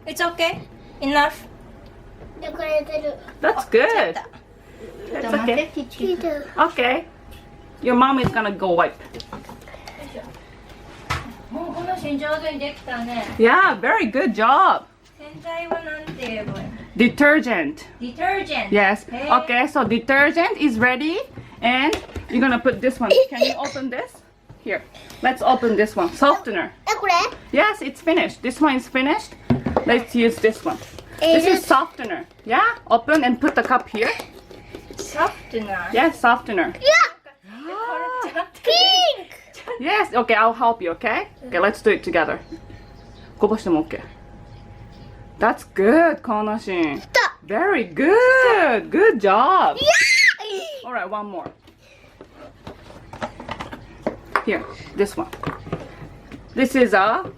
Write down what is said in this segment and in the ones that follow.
It's okay. Enough. That's good. That's okay. Okay. Your mom is gonna go wipe. もうこのシーン上手にできたね。 Yeah, very good job. 洗剤はなんて言えばいいの？ Detergent. Detergent. Yes. Hey. Okay, so detergent is ready. And you're gonna put this one. Can you open this? Here. Let's open this one. Softener. Yes, it's finished. This one is finished. Let's use this one. This is softener. Yeah? Open and put the cup here. Softener. Yes, softener. Pink. Yes, okay, I'll help you, okay? Okay, let's do it together. こぼしても OK. That's good, Konashin. Very good. Good job. Alright, one more. Here, this one. This is the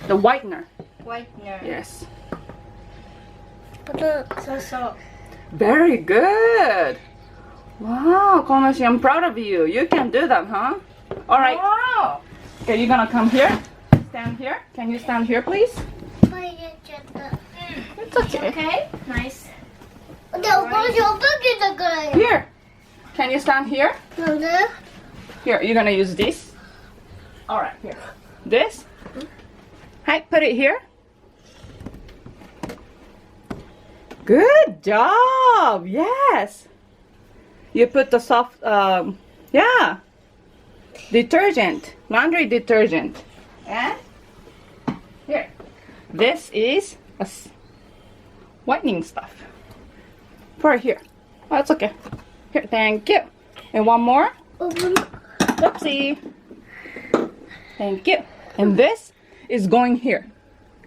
whitener. Whitener. Yes. そうそう。 Very good. Wow, Konashi, I'm proud of you. You can do that, huh? Alright. Wow. Okay, you're gonna come here. Stand here. Can you stand here, please? It's okay. Okay. Nice. Here. Can you stand here? Here, you're gonna use this. Alright, here. This. Hi, put it here. Good job. Yes. You put the soft, yeah. Detergent. Laundry detergent. And here. This is whitening stuff. For here. Oh, it's okay. Here, thank you. And one more. Oopsie. Thank you. And this is going here.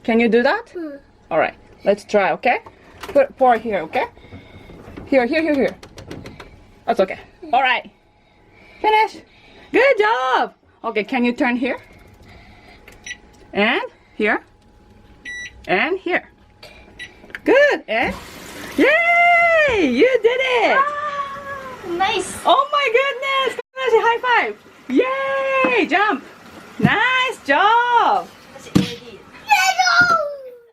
Can you do that? Alright, let's try, okay? Pour here, okay? Here. That's okay. Alright. Finish. Good job. Okay, can you turn here? And here. And here. Good. And yay! You did it! Nice. Oh my goodness! High five! Yay! Jump! Nice job!